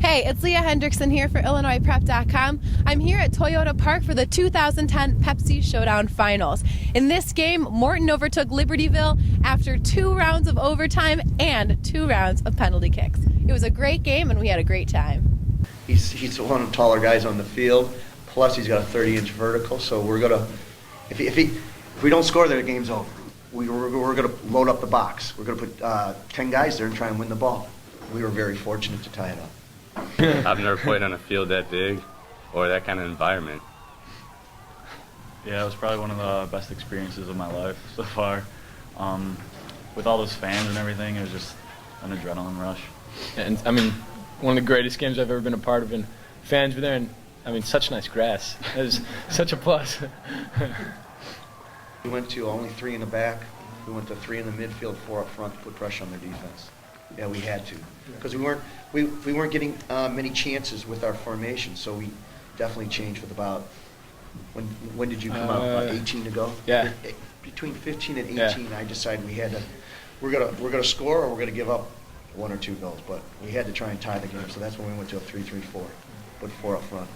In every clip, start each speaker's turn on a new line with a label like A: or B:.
A: Hey, it's Leah Hendrickson here for IllinoisPrep.com. I'm here at Toyota Park for the 2010 Pepsi Showdown Finals. In this game, Morton overtook Libertyville after 2 rounds of overtime and 2 rounds of penalty kicks. It was a great game and we had a great time.
B: He's one of the taller guys on the field, plus he's got a 30-inch vertical, so we're going to, if we don't score there, the game's over. We're going to load up the box. We're going to put 10 guys there and try and win the ball. We were very fortunate to tie it up.
C: I've never played on a field that big or that kind of environment.
D: Yeah, it was probably one of the best experiences of my life so far. With all those fans and everything, it was just an adrenaline rush.
E: And I mean, one of the greatest games I've ever been a part of, and fans were there, and I mean, such nice grass. It was such a plus.
B: We went to only 3 in the back. We went to 3 in the midfield, 4 up front to put pressure on their defense. Yeah, we had to, because we weren't getting many chances with our formation, so we definitely changed with about, when did you come out? About 18 to go?
E: Yeah.
B: Between 15 and 18, yeah. I decided we had to, we're gonna score or we're gonna give up 1 or 2 goals, but we had to try and tie the game, so that's when we went to a 3-3-4, put 4 up front.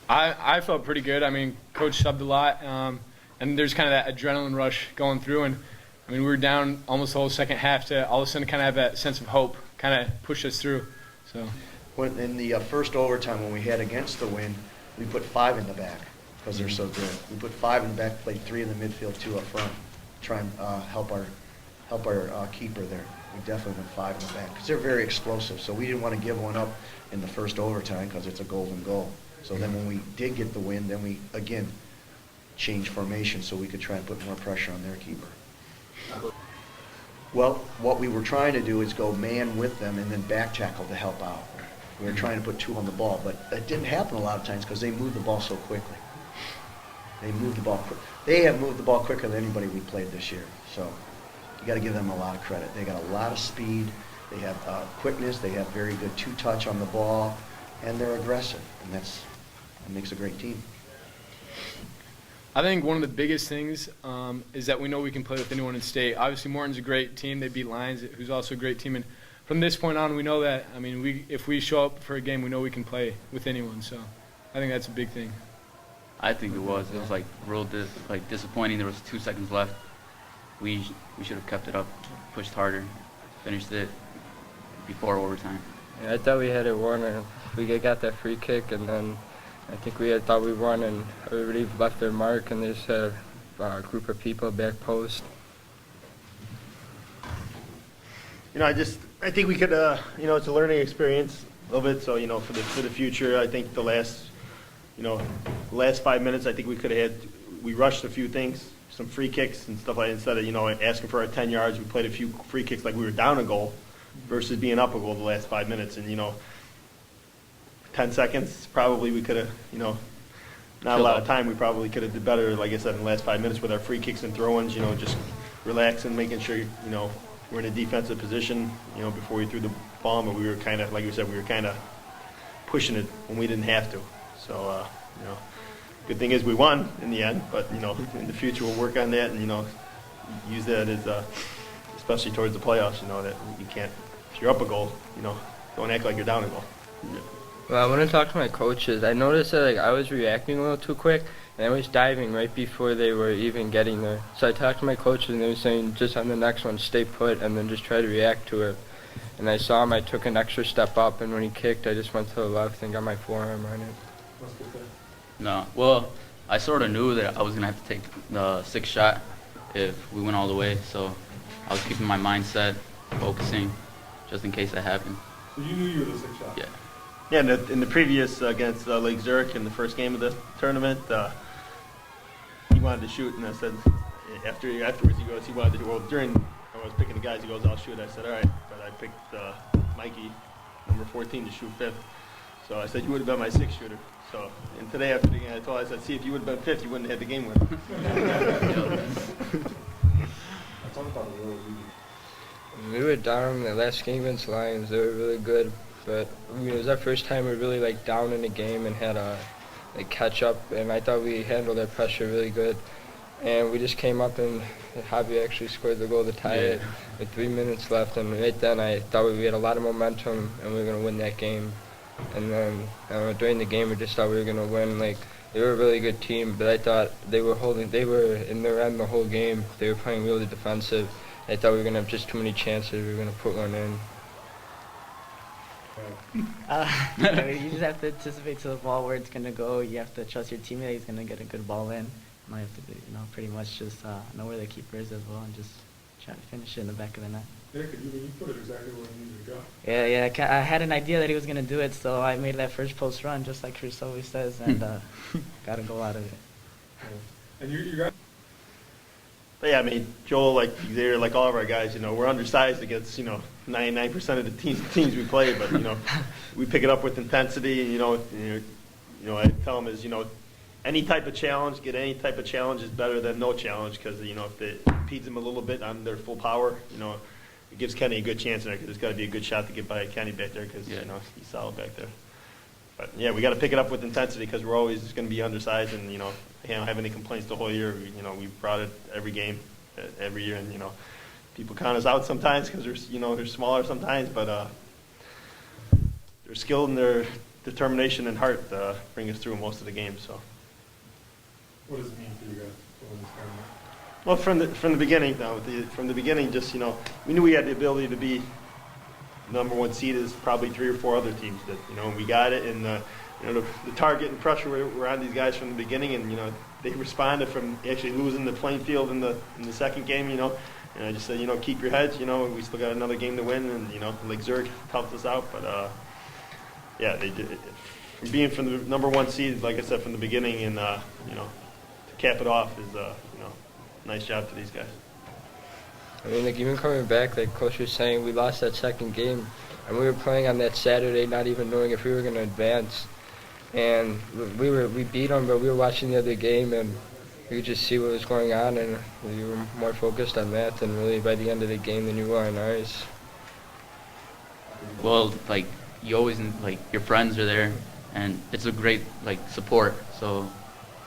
E: I felt pretty good. I mean, Coach subbed a lot, and there's kind of that adrenaline rush going through, and I mean, we were down almost the whole second half to all of a sudden kind of have that sense of hope, kind of push us through. So,
B: when in the first overtime when we had against the wind, we put 5 in the back because they're so good. We put 5 in the back, played 3 in the midfield, 2 up front, try and help our keeper there. We definitely went 5 in the back because they're very explosive. So we didn't want to give one up in the first overtime because it's a golden goal. So then when we did get the win, then we again changed formation so we could try and put more pressure on their keeper. Well, what we were trying to do is go man with them and then back tackle to help out. We were trying to put 2 on the ball, but that didn't happen a lot of times because they moved the ball so quickly. They moved the ball quick. They have moved the ball quicker than anybody we played this year. So you got to give them a lot of credit. They got a lot of speed. They have quickness. They have very good 2-touch on the ball, and they're aggressive, and that makes a great team.
E: I think one of the biggest things is that we know we can play with anyone in state. Obviously, Morton's a great team. They beat Lions, who's also a great team. And from this point on, we know that, I mean, if we show up for a game, we know we can play with anyone. So I think that's a big thing.
F: I think it was like real disappointing. There was 2 seconds left. We should have kept it up, pushed harder, finished it before overtime.
G: Yeah, I thought we had it won, and we got that free kick, and then I think we had thought we won, and everybody left their mark, and there's a group of people back post.
H: You know, I think we could, you know, it's a learning experience of it. So, you know, for the future, I think the last 5 minutes, I think we could have we rushed a few things, some free kicks and stuff like that. Instead of, you know, asking for our 10 yards, we played a few free kicks like we were down a goal versus being up a goal the last 5 minutes. And, you know, 10 seconds, probably we could have, you know, not a lot of time. We probably could have did better, like I said, in the last 5 minutes with our free kicks and throw-ins, you know, just relaxing, making sure, you know, we're in a defensive position, you know, before we threw the ball. But we were kind of, like you said, we were kind of pushing it when we didn't have to. So, you know, good thing is we won in the end. But, you know, in the future we'll work on that and, you know, use that as, especially towards the playoffs, you know, that you can't, if you're up a goal, you know, don't act like you're down a goal. Yeah.
G: Well, I want to talk to my coaches. I noticed that I was reacting a little too quick, and I was diving right before they were even getting there. So I talked to my coaches, and they were saying, just on the next one, stay put, and then just try to react to it. And I saw him. I took an extra step up, and when he kicked, I just went to the left and got my forearm on it.
F: No, well, I sort of knew that I was gonna have to take the 6th shot if we went all the way. So I was keeping my mindset, focusing, just in case that happened.
I: So you knew you were the 6th shot?
F: Yeah.
H: Yeah, in the previous against Lake Zurich in the first game of the tournament, he wanted to shoot, and I said afterwards he goes, he wanted to do. Well, during I was picking the guys, he goes, I'll shoot. I said, all right, but I picked Mikey, number 14, to shoot 5th. So I said, you would have been my 6th shooter. So and today after the game, I said, see, if you would have been 5th, you wouldn't have had the game winner.
G: We were down in the last game against Lions. They were really good. But it was our first time we were really down in the game and had a catch up, and I thought we handled that pressure really good. and we just came up and Javi actually scored the goal to tie it with 3 minutes left, and right then I thought we had a lot of momentum and we were going to win that game. And then during the game we just thought we were going to win. Like, they were a really good team, but I thought they were in their end the whole game. They were playing really defensive. I thought we were going to have just too many chances. We were going to put one in.
I: You just have to anticipate to the ball where it's going to go. You have to trust your teammate he's going to get a good ball in. You have to, pretty much just know where the keeper is as well and just try to finish it in the back of the net.
E: Yeah, you put it exactly where you needed to go.
I: Yeah, I had an idea that he was going to do it, so I made that first post run, just like Chris always says, and got a goal out of it.
E: And you got.
H: But yeah, I mean, Joel, like Xavier, like all of our guys, we're undersized against 99% of the teams we play, but we pick it up with intensity. I tell them is any type of challenge, get any type of challenge is better than no challenge, because if it impedes them a little bit on their full power, it gives Kenny a good chance in there, because there's got to be a good shot to get by Kenny back there, because he's solid back there. But yeah, we got to pick it up with intensity, because we're always going to be undersized, and I don't have any complaints the whole year. We brought it every game, every year, and people count us out sometimes because they're smaller sometimes, but their skill and their determination and heart bring us through most of the games. So.
E: What does it mean for you guys to win this tournament?
H: Well, from the beginning, from the beginning, just we knew we had the ability to be number one seed as probably 3 or 4 other teams that we got it, and the target and pressure were on these guys from the beginning, and they responded from actually losing the playing field in the second game, and I just said keep your heads, we still got another game to win, and like Zurich helped us out, but yeah, they did. From being from the number one seed, like I said from the beginning, and to cap it off is nice job to these guys.
G: I mean, like, even coming back, like Coach was saying, we lost that second game, and we were playing on that Saturday, not even knowing if we were going to advance. And we beat them, but we were watching the other game, and we could just see what was going on, and we were more focused on that than really by the end of the game than you were on ours.
F: Well, like, you always, like, your friends are there, and it's a great, like, support. So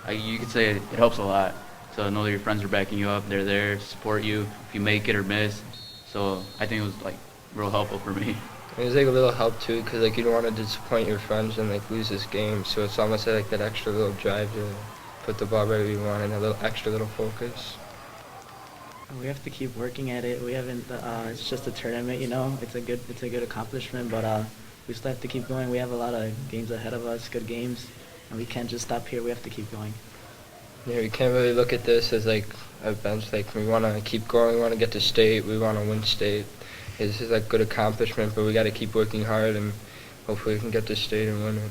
F: you could say it helps a lot. So know that your friends are backing you up. They're there to support you if you make it or miss. So I think it was, like, real helpful for me.
G: It was like a little help too, because like you don't want to disappoint your friends and like lose this game. So it's almost like that extra little drive to put the ball where we want and a little extra little focus.
I: We have to keep working at it. We haven't. It's just a tournament, It's a good accomplishment, but we still have to keep going. We have a lot of games ahead of us, good games, and we can't just stop here. We have to keep going.
G: Yeah, we can't really look at this as like events. Like, we want to keep going. We want to get to state. We want to win state. This is like good accomplishment, but we got to keep working hard, and hopefully we can get to state and win it.